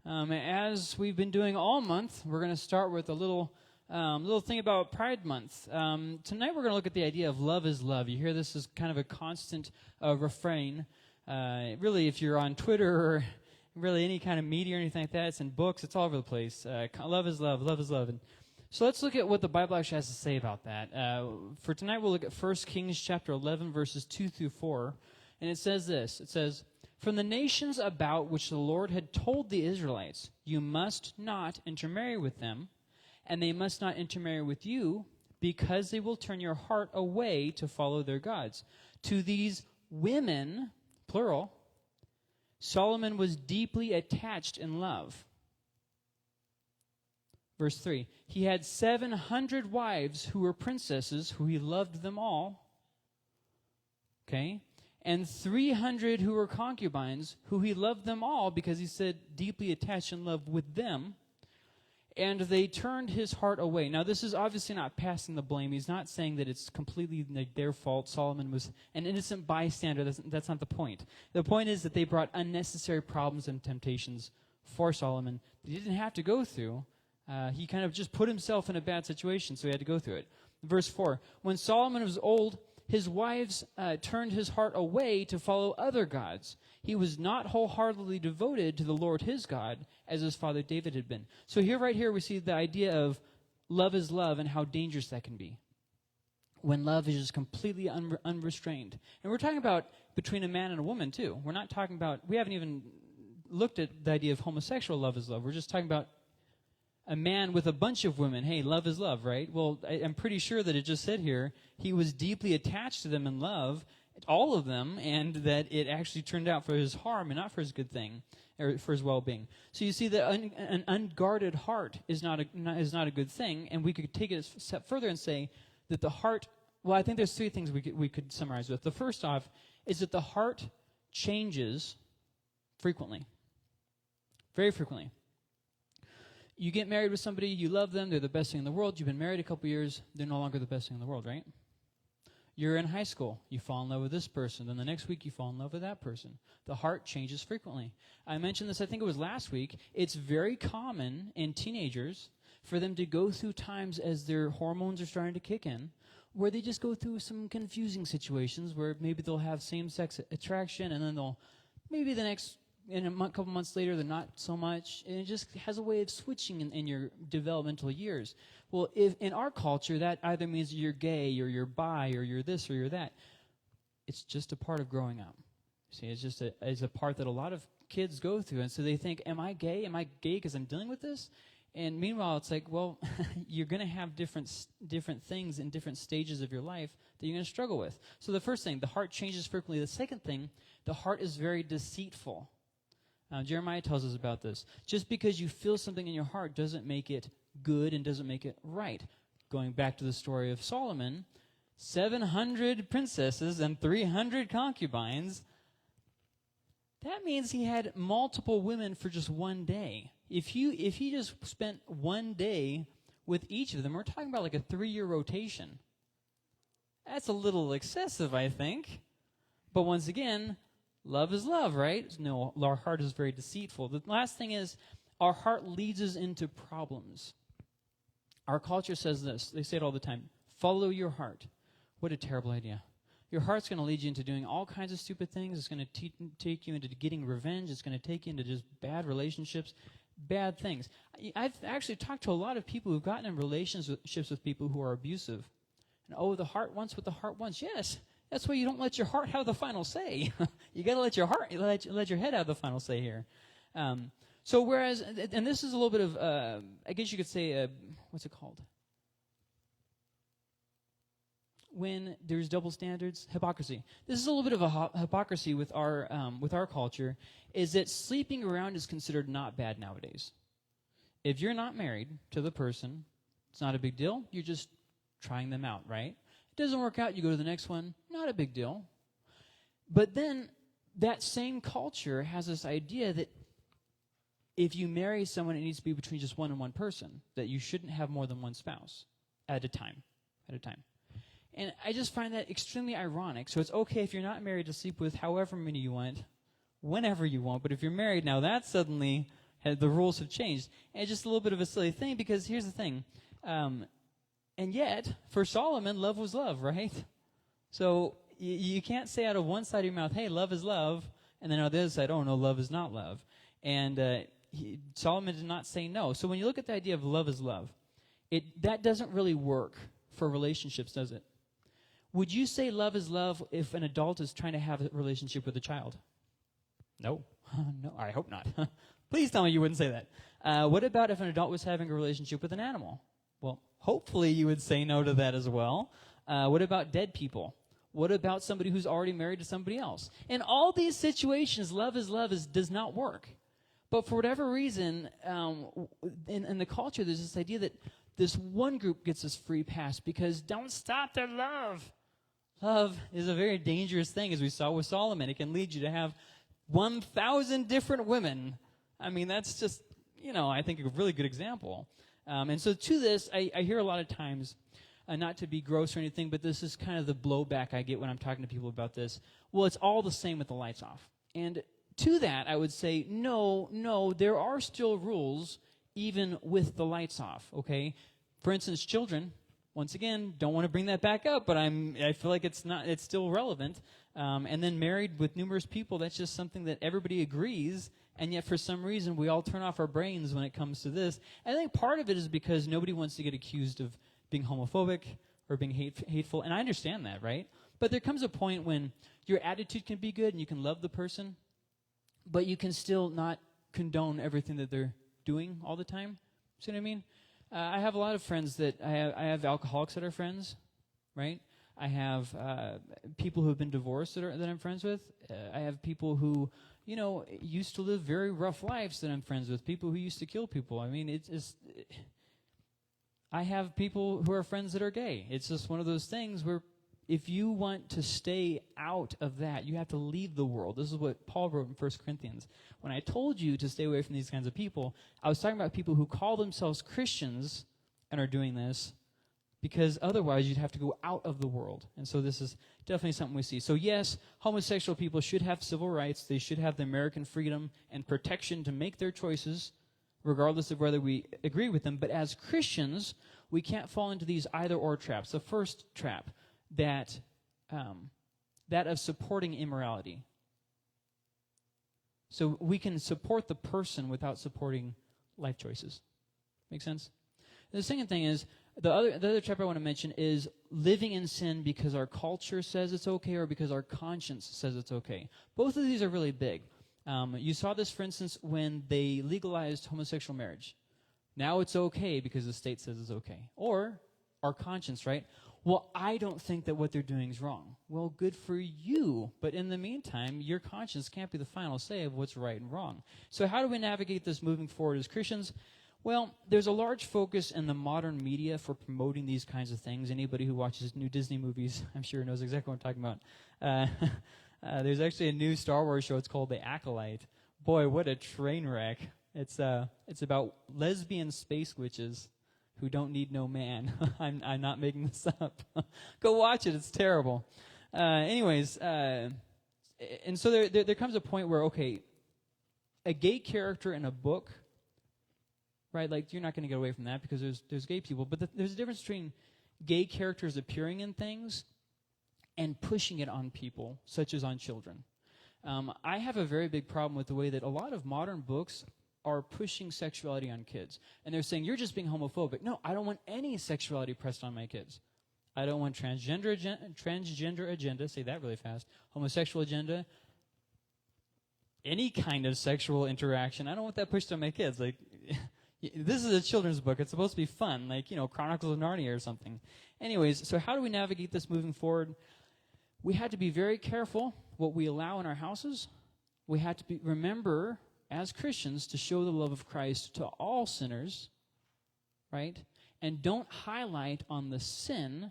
As we've been doing all month, we're going to start with a little thing about Pride Month. Tonight we're going to look at the idea of love is love. You hear this as kind of a constant refrain. Really, if you're on Twitter or really any kind of media or anything like that, it's in books, it's all over the place. Love is love, love is love. And so let's look at what the Bible actually has to say about that. For tonight we'll look at 1 Kings chapter 11, verses 2 through 4. And it says this. It says, "From the nations about which the Lord had told the Israelites, you must not intermarry with them, and they must not intermarry with you, because they will turn your heart away to follow their gods. To these women," plural, "Solomon was deeply attached in love." Verse 3, "He had 700 wives who were princesses, who he loved them all." Okay? "And 300 who were concubines, who he loved them all," because he said deeply attached in love with them. "And they turned his heart away." Now, this is obviously not passing the blame. He's not saying that it's completely their fault. Solomon was an innocent bystander. That's not the point. The point is that they brought unnecessary problems and temptations for Solomon that he didn't have to go through. He kind of just put himself in a bad situation, so he had to go through it. Verse 4, "When Solomon was old, his wives turned his heart away to follow other gods. He was not wholeheartedly devoted to the Lord his God, as his father David had been." So right here, we see the idea of love is love and how dangerous that can be. When love is just completely unrestrained. And we're talking about between a man and a woman, too. We're not talking about, we haven't even looked at the idea of homosexual love is love. We're just talking about a man with a bunch of women. Hey, love is love, right? Well, I'm pretty sure that it just said here, he was deeply attached to them in love, all of them, and that it actually turned out for his harm and not for his good thing, or for his well-being. So you see that an unguarded heart is not a good thing, and we could take it a step further and say that the heart, well, I think there's three things we could summarize with. The first off is that the heart changes frequently. Very frequently. You get married with somebody, you love them, they're the best thing in the world. You've been married a couple years, they're no longer the best thing in the world, right? You're in high school, you fall in love with this person, then the next week you fall in love with that person. The heart changes frequently. I mentioned this, I think it was last week. It's very common in teenagers for them to go through times as their hormones are starting to kick in, where they just go through some confusing situations where maybe they'll have same-sex attraction, and then maybe the next couple months later, they're not so much. And it just has a way of switching in your developmental years. Well, if in our culture, that either means you're gay, or you're bi, or you're this, or you're that. It's just a part of growing up. See, it's a part that a lot of kids go through. And so they think, am I gay? Am I gay because I'm dealing with this? And meanwhile, it's like, well, you're going to have different things in different stages of your life that you're going to struggle with. So the first thing, the heart changes frequently. The second thing, the heart is very deceitful. Jeremiah tells us about this. Just because you feel something in your heart doesn't make it good and doesn't make it right. Going back to the story of Solomon, 700 princesses and 300 concubines. That means he had multiple women for just one day. If he just spent one day with each of them, we're talking about like a 3-year rotation. That's a little excessive, I think. But once again, love is love, right? No, our heart is very deceitful. The last thing is, our heart leads us into problems. Our culture says this. They say it all the time. Follow your heart. What a terrible idea. Your heart's going to lead you into doing all kinds of stupid things. It's going to take you into getting revenge. It's going to take you into just bad relationships, bad things. I've actually talked to a lot of people who've gotten in relationships with people who are abusive. And, the heart wants what the heart wants. Yes. That's why you don't let your heart have the final say. You got to let your heart, let your head have the final say here. So whereas, and this is a little bit of, I guess you could say, what's it called? When there's double standards, hypocrisy. This is a little bit of a hypocrisy with our culture, is that sleeping around is considered not bad nowadays. If you're not married to the person, it's not a big deal. You're just trying them out, right? Doesn't work out, you go to the next one, not a big deal. But then that same culture has this idea that if you marry someone, it needs to be between just one and one person, that you shouldn't have more than one spouse at a time. And I just find that extremely ironic. So it's okay if you're not married to sleep with however many you want, whenever you want, but if you're married now, that's suddenly The rules have changed. And it's just a little bit of a silly thing because here's the thing. And yet, for Solomon, love was love, right? So you can't say out of one side of your mouth, hey, love is love, and then on the other side, oh, no, love is not love. And Solomon did not say no. So when you look at the idea of love is love, that doesn't really work for relationships, does it? Would you say love is love if an adult is trying to have a relationship with a child? No. No, I hope not. Please tell me you wouldn't say that. What about if an adult was having a relationship with an animal? Well, hopefully you would say no to that as well. What about dead people? What about somebody who's already married to somebody else? In all these situations, love does not work. But for whatever reason, in the culture, there's this idea that this one group gets this free pass because don't stop their love. Love is a very dangerous thing, as we saw with Solomon. It can lead you to have 1,000 different women. I mean, that's just, I think a really good example. And so to this, I hear a lot of times, not to be gross or anything, but this is kind of the blowback I get when I'm talking to people about this. Well, it's all the same with the lights off. And to that, I would say, no, there are still rules even with the lights off, okay? For instance, children, once again, don't want to bring that back up, but I feel like it's still relevant. And then married with numerous people, that's just something that everybody agrees, and yet for some reason we all turn off our brains when it comes to this. And I think part of it is because nobody wants to get accused of being homophobic or being hateful, and I understand that, right? But there comes a point when your attitude can be good and you can love the person, but you can still not condone everything that they're doing all the time. See what I mean? I have a lot of friends that I have alcoholics that are friends, right? I have people who have been divorced that I'm friends with. I have people who, used to live very rough lives that I'm friends with. People who used to kill people. I mean, I have people who are friends that are gay. It's just one of those things where if you want to stay out of that, you have to leave the world. This is what Paul wrote in 1 Corinthians. When I told you to stay away from these kinds of people, I was talking about people who call themselves Christians and are doing this because otherwise you'd have to go out of the world. And so this is definitely something we see. So yes, homosexual people should have civil rights. They should have the American freedom and protection to make their choices, regardless of whether we agree with them. But as Christians, we can't fall into these either-or traps. The first trap, that of supporting immorality. So we can support the person without supporting life choices. Make sense? The second thing is, the other trap I want to mention is living in sin because our culture says it's okay or because our conscience says it's okay. Both of these are really big. You saw this, for instance, when they legalized homosexual marriage. Now it's okay because the state says it's okay. Or our conscience, right? Well, I don't think that what they're doing is wrong. Well, good for you. But in the meantime, your conscience can't be the final say of what's right and wrong. So how do we navigate this moving forward as Christians? Well, there's a large focus in the modern media for promoting these kinds of things. Anybody who watches new Disney movies, I'm sure knows exactly what I'm talking about. There's actually a new Star Wars show. It's called The Acolyte. Boy, what a train wreck. It's about lesbian space witches who don't need no man. I'm not making this up. Go watch it. It's terrible. And so there comes a point where, okay, a gay character in a book, right? Like, you're not going to get away from that because there's gay people. But there's a difference between gay characters appearing in things and pushing it on people, such as on children. I have a very big problem with the way that a lot of modern books are pushing sexuality on kids. And they're saying, you're just being homophobic. No, I don't want any sexuality pressed on my kids. I don't want transgender agenda, say that really fast, homosexual agenda, any kind of sexual interaction. I don't want that pushed on my kids. Like, this is a children's book. It's supposed to be fun, like, Chronicles of Narnia or something. Anyways, so how do we navigate this moving forward? We had to be very careful what we allow in our houses. We had to remember, as Christians, to show the love of Christ to all sinners, right? And don't highlight on the sin,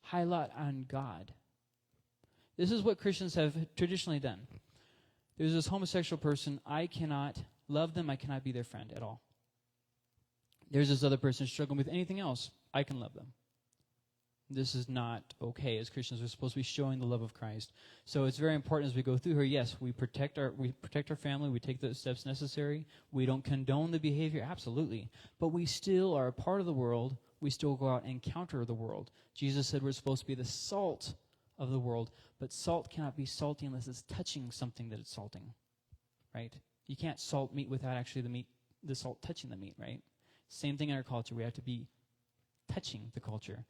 highlight on God. This is what Christians have traditionally done. There's this homosexual person, I cannot love them, I cannot be their friend at all. There's this other person struggling with anything else, I can love them. This is not okay. As Christians, we're supposed to be showing the love of Christ. So it's very important as we go through here. Yes, we protect our family. We take the steps necessary. We don't condone the behavior, absolutely. But we still are a part of the world. We still go out and counter the world. Jesus said we're supposed to be the salt of the world. But salt cannot be salty unless it's touching something that it's salting, right? You can't salt meat without actually the salt touching the meat, right? Same thing in our culture. We have to be touching the culture.